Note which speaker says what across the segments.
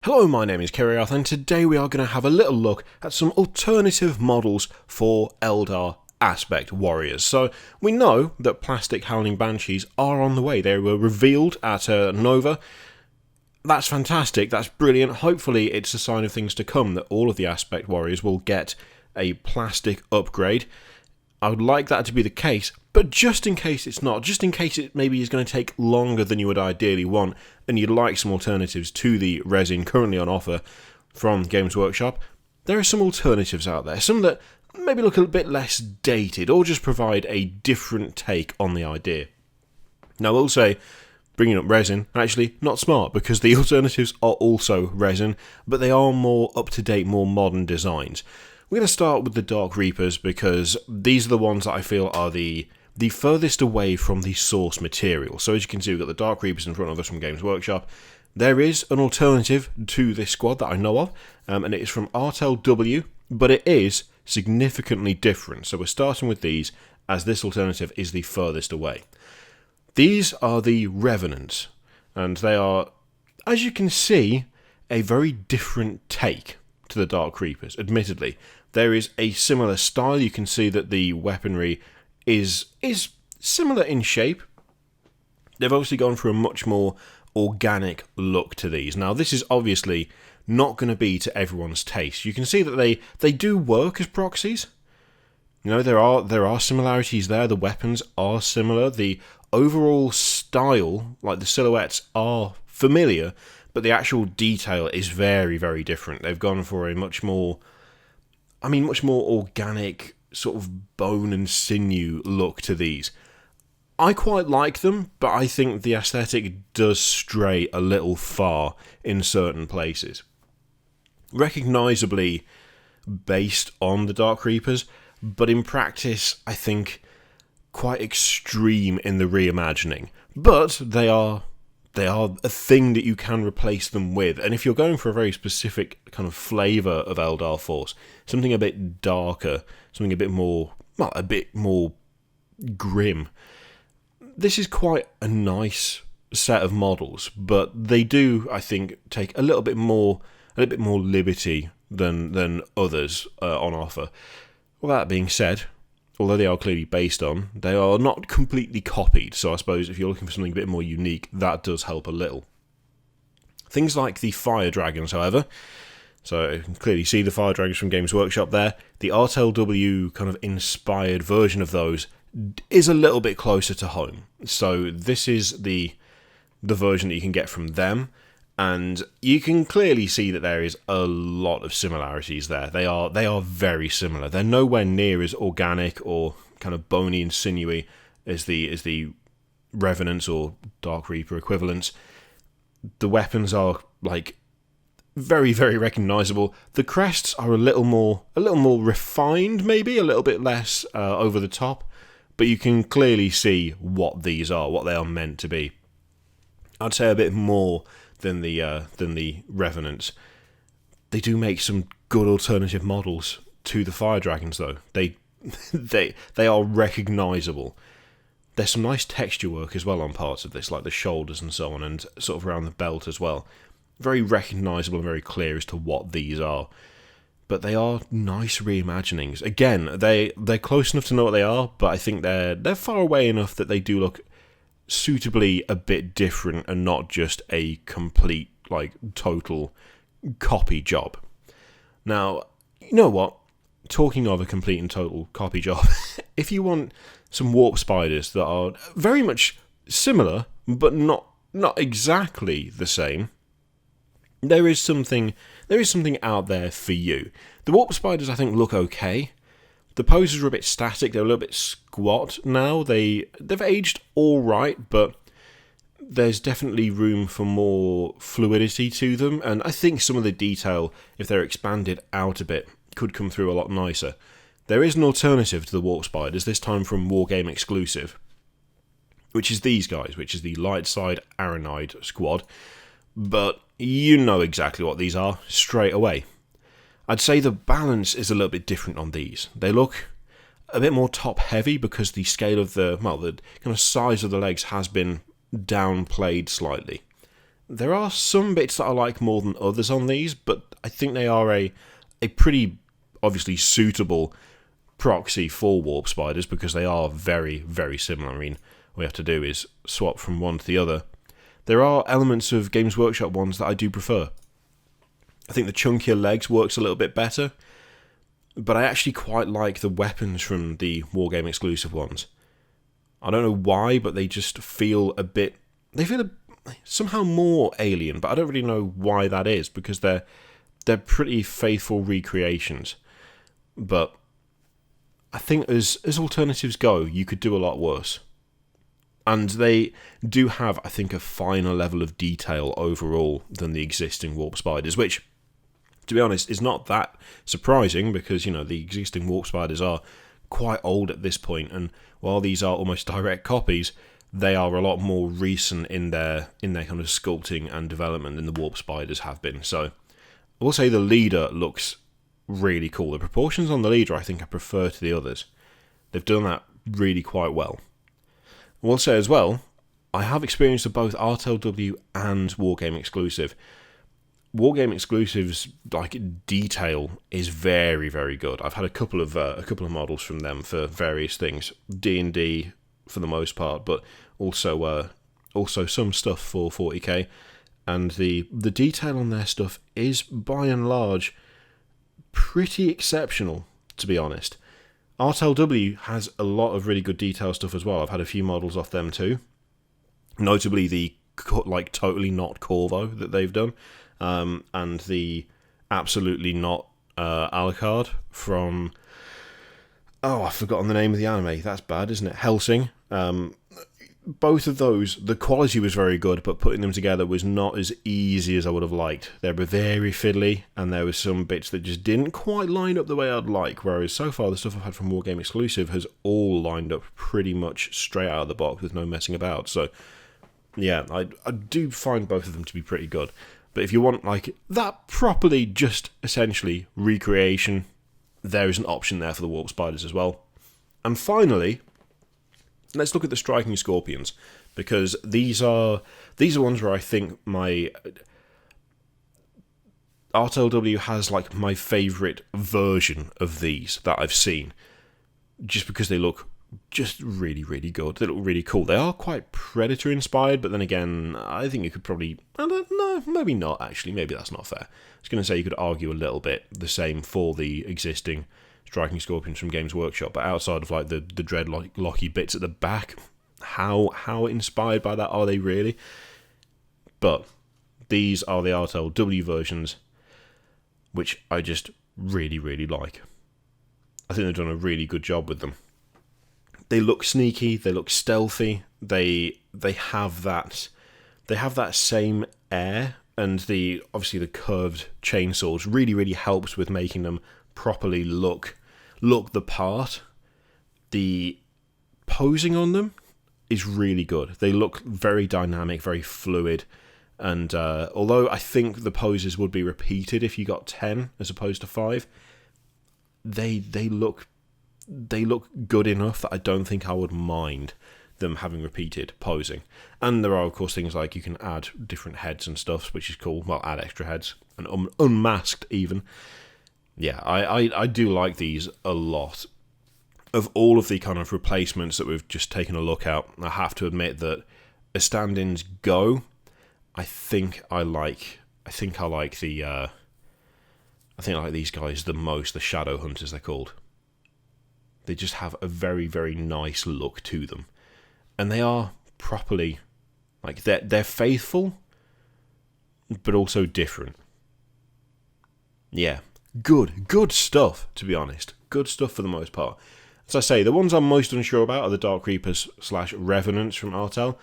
Speaker 1: Hello, my name is Kiriath, and today we are going to have a little look at some alternative models for Eldar Aspect Warriors. So, we know that plastic Howling Banshees are on the way. They were revealed at Nova. That's fantastic, that's brilliant. Hopefully it's a sign of things to come that all of the Aspect Warriors will get a plastic upgrade. I would like that to be the case, but just in case it's not, just in case it maybe is going to take longer than you would ideally want, and you'd like some alternatives to the resin currently on offer from Games Workshop, there are some alternatives out there, some that maybe look a bit less dated, or just provide a different take on the idea. Now, I will say, bringing up resin, actually not smart, because the alternatives are also resin, but they are more up-to-date, more modern designs. We're going to start with the Dark Reapers because these are the ones that I feel are the furthest away from the source material. So as you can see, we've got the Dark Reapers in front of us from Games Workshop. There is an alternative to this squad that I know of, and it is from RTLW, but it is significantly different. So we're starting with these, as this alternative is the furthest away. These are the Revenants, and they are, as you can see, a very different take to the Dark Reapers, admittedly. There is a similar style. You can see that the weaponry is similar in shape. They've obviously gone for a much more organic look to these. Now, this is obviously not going to be to everyone's taste. You can see that they do work as proxies. You know, there are similarities there. The weapons are similar. The overall style, like the silhouettes, are familiar, but the actual detail is very, very different. They've gone for a much more organic, sort of bone and sinew look to these. I quite like them, but I think the aesthetic does stray a little far in certain places. Recognisably based on the Dark Reapers, but in practice, I think quite extreme in the reimagining. But they are a thing that you can replace them with. And if you're going for a very specific kind of flavour of Eldar Force, something a bit darker, something a bit more grim, this is quite a nice set of models, but they do, I think, take a little bit more liberty than others on offer. Well, that being said, although they are clearly based on, they are not completely copied, so I suppose if you're looking for something a bit more unique, that does help a little. Things like the Fire Dragons, however, so you can clearly see the Fire Dragons from Games Workshop there. The RTLW kind of inspired version of those is a little bit closer to home. So this is the version that you can get from them, and you can clearly see that there is a lot of similarities there. They are very similar. They're nowhere near as organic or kind of bony and sinewy as the Revenants or Dark Reaper equivalents. The weapons are like very, very recognisable. The crests are a little more refined, maybe a little bit less over the top, but you can clearly see what these are, what they are meant to be. I'd say a bit more than the Revenants. They do make some good alternative models to the Fire Dragons, though. They are recognisable. There's some nice texture work as well on parts of this, like the shoulders and so on, and sort of around the belt as well. Very recognisable and very clear as to what these are. But they are nice reimaginings. Again, they're close enough to know what they are, but I think they're far away enough that they do look suitably a bit different and not just a complete, total copy job. Now, you know what? Talking of a complete and total copy job, if you want some warp spiders that are very much similar, but not exactly the same, there is something out there for you. The warp spiders, I think, look okay. The poses are a bit static, they're a little bit squat now. They've aged alright, but there's definitely room for more fluidity to them, and I think some of the detail, if they're expanded out a bit, could come through a lot nicer. There is an alternative to the warp spiders, this time from Wargame exclusive, which is these guys, which is the Light Side Aranide squad, but you know exactly what these are straight away. I'd say the balance is a little bit different on these. They look a bit more top-heavy because the scale of the kind of size of the legs has been downplayed slightly. There are some bits that I like more than others on these, but I think they are a pretty obviously suitable proxy for warp spiders because they are very, very similar. I mean, all you have to do is swap from one to the other. There are elements of Games Workshop ones that I do prefer. I think the chunkier legs works a little bit better, but I actually quite like the weapons from the Wargame exclusive ones. I don't know why, but they just feel a bit... They feel somehow more alien, but I don't really know why that is, because they're pretty faithful recreations. But I think as alternatives go, you could do a lot worse. And they do have, I think, a finer level of detail overall than the existing warp spiders, which, to be honest, is not that surprising because, you know, the existing warp spiders are quite old at this point, and while these are almost direct copies, they are a lot more recent in their kind of sculpting and development than the warp spiders have been. So I will say the leader looks really cool. The proportions on the leader I think I prefer to the others. They've done that really quite well. I will say as well, I have experience of both RTLW and Wargame exclusive. Wargame exclusives, like, detail is very, very good. I've had a couple of models from them for various things, D&D for the most part, but also some stuff for 40k, and the detail on their stuff is by and large pretty exceptional, to be honest. RTLW has a lot of really good detail stuff as well. I've had a few models off them too, notably the like totally not Corvo that they've done. And the absolutely not Alucard from... Oh, I've forgotten the name of the anime. That's bad, isn't it? Hellsing. Both of those, the quality was very good, but putting them together was not as easy as I would have liked. They were very fiddly, and there were some bits that just didn't quite line up the way I'd like, whereas so far the stuff I've had from Wargame Exclusive has all lined up pretty much straight out of the box with no messing about. So, yeah, I do find both of them to be pretty good. But if you want, like, that properly just essentially recreation, there is an option there for the warp spiders as well. And finally, let's look at the striking scorpions, because these are ones where I think my RTLW has like my favourite version of these that I've seen, just because they look just really, really good. They look really cool. They are quite Predator inspired, but then again, I think you could probably... No, maybe not, actually. Maybe that's not fair. I was going to say you could argue a little bit the same for the existing striking scorpions from Games Workshop, but outside of like the dreadlocky bits at the back, how inspired by that are they really? But these are the RTLW versions, which I just really, really like. I think they've done a really good job with them. They look sneaky, they look stealthy, they have that same air, and obviously the curved chainsaws really, really helps with making them properly look the part. The posing on them is really good. They look very dynamic, very fluid, and although I think the poses would be repeated if you got 10 as opposed to 5, they look good enough that I don't think I would mind them having repeated posing. And there are, of course, things like you can add different heads and stuff, which is cool. Well, add extra heads, and unmasked even. Yeah, I do like these a lot. Of all of the kind of replacements that we've just taken a look at, I have to admit that as stand-ins go, I think I like these guys the most. The Shadow Hunters, they're called. They just have a very, very nice look to them. And they are properly, like, they're faithful, but also different. Yeah, good stuff, to be honest. Good stuff for the most part. As I say, the ones I'm most unsure about are the Dark Reapers / Revenants from Artel.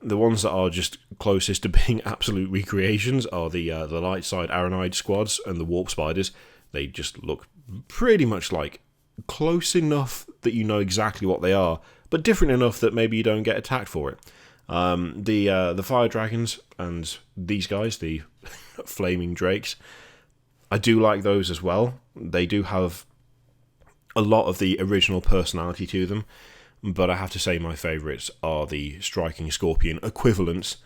Speaker 1: The ones that are just closest to being absolute recreations are the light side Aranide squads and the Warp Spiders. They just look pretty much like close enough that you know exactly what they are, but different enough that maybe you don't get attacked for it. The Fire Dragons and these guys, the Flaming Drakes, I do like those as well. They do have a lot of the original personality to them, but I have to say my favourites are the Striking Scorpion equivalents,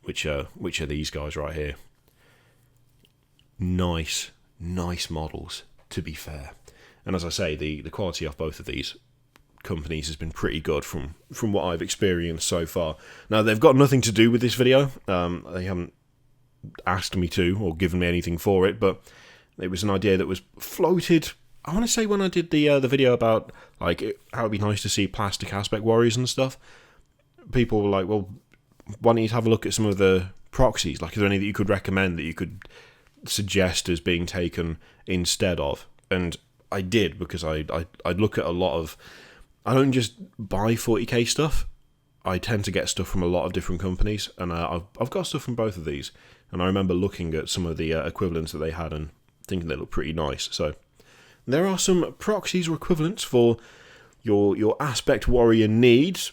Speaker 1: which are these guys right here. Nice models, to be fair. And as I say, the quality of both of these companies has been pretty good from what I've experienced so far. Now, they've got nothing to do with this video. They haven't asked me to or given me anything for it, but it was an idea that was floated, I want to say, when I did the video about like how it'd be nice to see plastic aspect warriors and stuff. People were like, well, why don't you have a look at some of the proxies? Like, is there any that you could recommend that you could suggest as being taken instead of? And I did, because I'd look at a lot of... I don't just buy 40k stuff. I tend to get stuff from a lot of different companies, and I've got stuff from both of these. And I remember looking at some of the equivalents that they had and thinking they look pretty nice. So there are some proxies or equivalents for your aspect warrior needs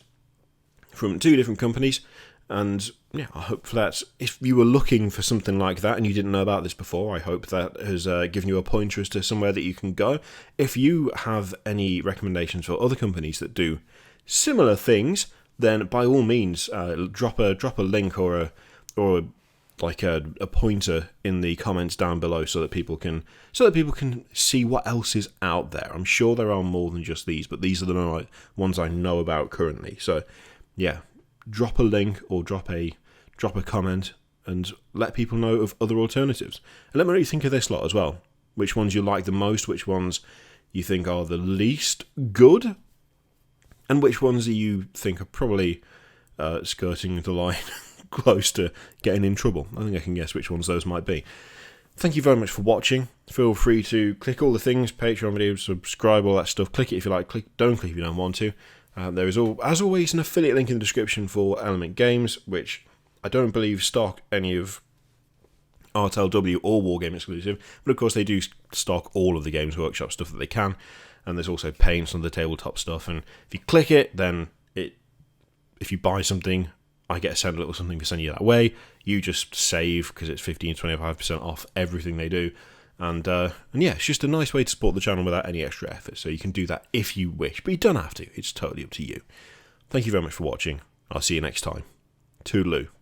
Speaker 1: from 2 different companies. And yeah, I hope that if you were looking for something like that and you didn't know about this before, I hope that has given you a pointer as to somewhere that you can go. If you have any recommendations for other companies that do similar things, then by all means, drop a link or a pointer in the comments down below so that people can see what else is out there. I'm sure there are more than just these, but these are the ones I know about currently. So yeah, drop a link or drop a comment and let people know of other alternatives. And let me know what you think of this lot as well. Which ones you like the most, which ones you think are the least good, and which ones do you think are probably skirting the line close to getting in trouble. I think I can guess which ones those might be. Thank you very much for watching. Feel free to click all the things, Patreon videos, subscribe, all that stuff. Click it if you like, don't click if you don't want to. There is, as always, an affiliate link in the description for Element Games, which I don't believe stock any of RTLW or Wargame exclusive, but of course they do stock all of the Games Workshop stuff that they can, and there's also paints on the tabletop stuff, and if you click it, then if you buy something, I get sent a little something to send you that way. You just save, because it's 15-25% off everything they do. And yeah, it's just a nice way to support the channel without any extra effort. So you can do that if you wish, but you don't have to. It's totally up to you. Thank you very much for watching. I'll see you next time. Toodaloo.